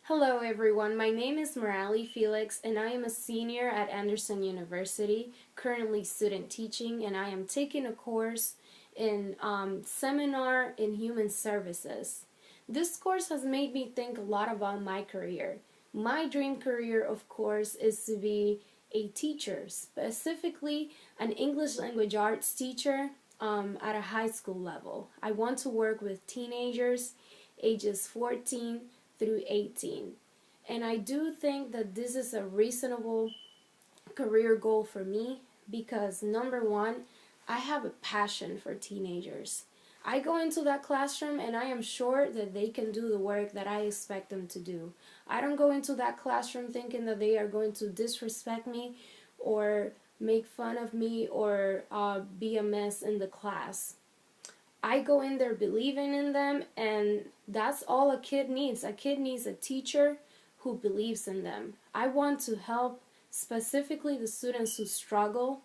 Hello everyone, my name is Morali Felix and I am a senior at Anderson University, currently student teaching, and I am taking a course in Seminar in Human Services. This course has made me think a lot about my career. My dream career, of course, is to be a teacher, specifically an English language arts teacher at a high school level. I want to work with teenagers ages 14 through 18. And I do think that this is a reasonable career goal for me because number one, I have a passion for teenagers. I go into that classroom and I am sure that they can do the work that I expect them to do. I don't go into that classroom thinking that they are going to disrespect me or make fun of me or be a mess in the class. I go in there believing in them, and that's all a kid needs. A kid needs a teacher who believes in them. I want to help specifically the students who struggle,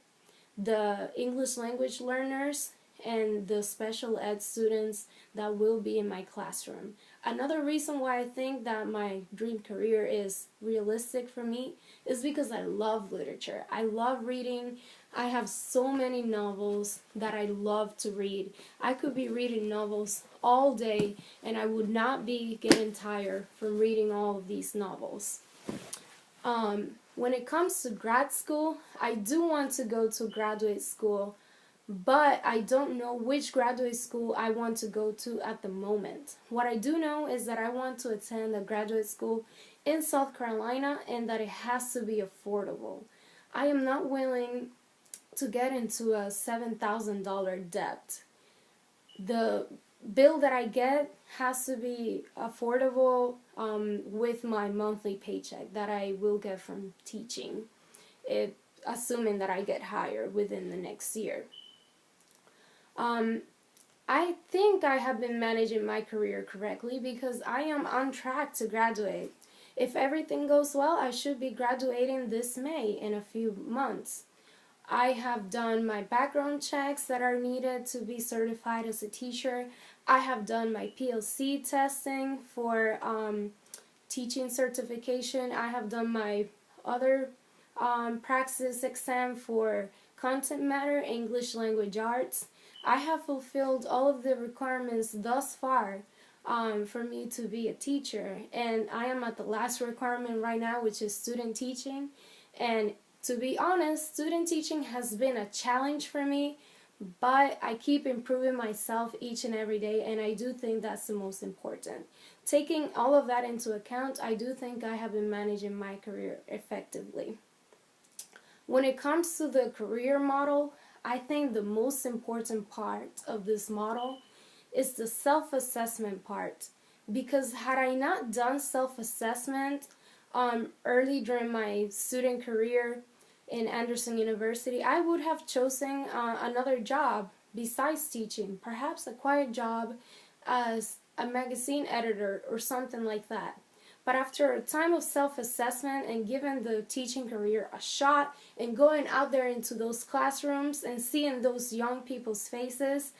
the English language learners, and the special ed students that will be in my classroom. Another reason why I think that my dream career is realistic for me is because I love literature. I love reading. I have so many novels that I love to read. I could be reading novels all day and I would not be getting tired from reading all of these novels. When it comes to grad school, I do want to go to graduate school, but I don't know which graduate school I want to go to at the moment. What I do know is that I want to attend a graduate school in South Carolina and that it has to be affordable. I am not willing to get into a $7,000 debt. The bill that I get has to be affordable with my monthly paycheck that I will get from teaching, assuming that I get hired within the next year. I think I have been managing my career correctly because I am on track to graduate. If everything goes well, I should be graduating this May in a few months. I have done my background checks that are needed to be certified as a teacher. I have done my PLC testing for teaching certification. I have done my other praxis exam for content matter, English language arts. I have fulfilled all of the requirements thus far for me to be a teacher, and I am at the last requirement right now, which is student teaching. And to be honest, student teaching has been a challenge for me, but I keep improving myself each and every day, and I do think that's the most important. Taking all of that into account, I do think I have been managing my career effectively. When it comes to the career model, I think the most important part of this model is the self-assessment part. Because had I not done self-assessment early during my student career in Anderson University, I would have chosen another job besides teaching, perhaps a quiet job as a magazine editor or something like that. But after a time of self-assessment and giving the teaching career a shot and going out there into those classrooms and seeing those young people's faces,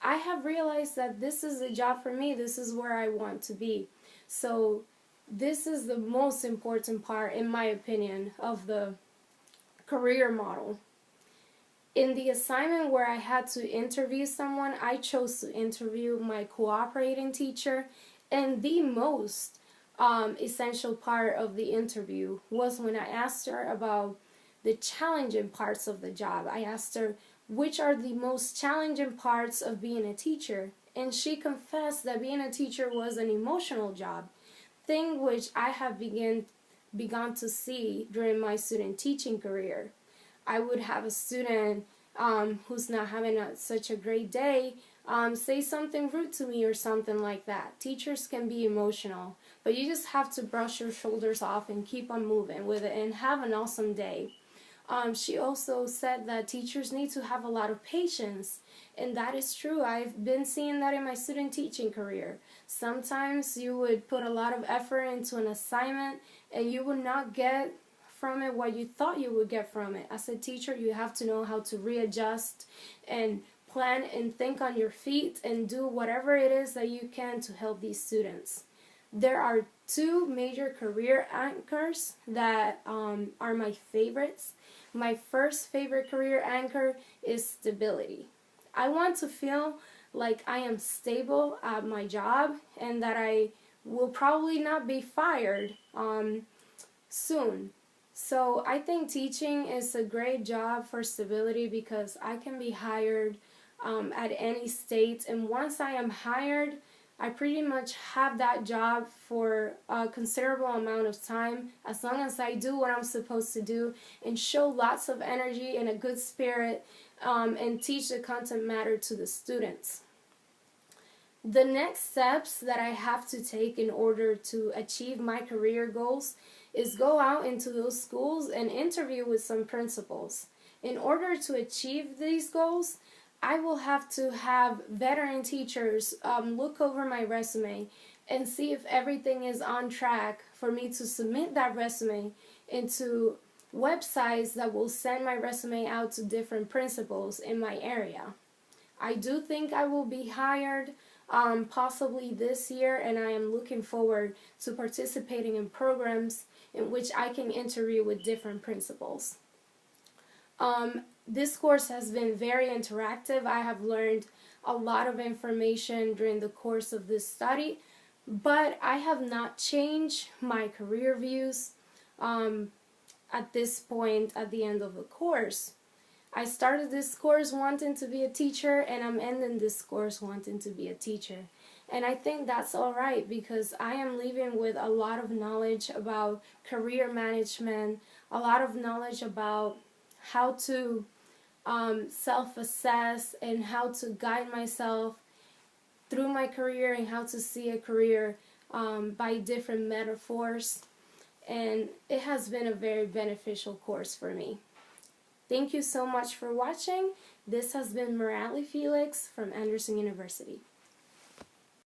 I have realized that this is the job for me. This is where I want to be. So this is the most important part, in my opinion, of the career model. In the assignment where I had to interview someone, I chose to interview my cooperating teacher, and the most essential part of the interview was when I asked her about the challenging parts of the job. I asked her which are the most challenging parts of being a teacher, and she confessed that being a teacher was an emotional job, thing which I have begun to see during my student teaching career. I would have a student who's not having such a great day say something rude to me or something like that. Teachers can be emotional, but you just have to brush your shoulders off and keep on moving with it and have an awesome day. She also said that teachers need to have a lot of patience, and that is true. I've been seeing that in my student teaching career. Sometimes you would put a lot of effort into an assignment and you would not get from it what you thought you would get from it. As a teacher, you have to know how to readjust and plan and think on your feet and do whatever it is that you can to help these students. There are two major career anchors that are my favorites. My first favorite career anchor is stability. I want to feel like I am stable at my job and that I will probably not be fired soon. So I think teaching is a great job for stability because I can be hired at any state, and once I am hired, I pretty much have that job for a considerable amount of time as long as I do what I'm supposed to do and show lots of energy and a good spirit and teach the content matter to the students. The next steps that I have to take in order to achieve my career goals is go out into those schools and interview with some principals. In order to achieve these goals, I will have to have veteran teachers look over my resume and see if everything is on track for me to submit that resume into websites that will send my resume out to different principals in my area. I do think I will be hired possibly this year, and I am looking forward to participating in programs in which I can interview with different principals. This course has been very interactive. I have learned a lot of information during the course of this study, but I have not changed my career views at this point at the end of the course. I started this course wanting to be a teacher, and I'm ending this course wanting to be a teacher. And I think that's all right because I am leaving with a lot of knowledge about career management, a lot of knowledge about how to self-assess and how to guide myself through my career and how to see a career by different metaphors. And it has been a very beneficial course for me. Thank you so much for watching. This has been Morale Felix from Anderson University.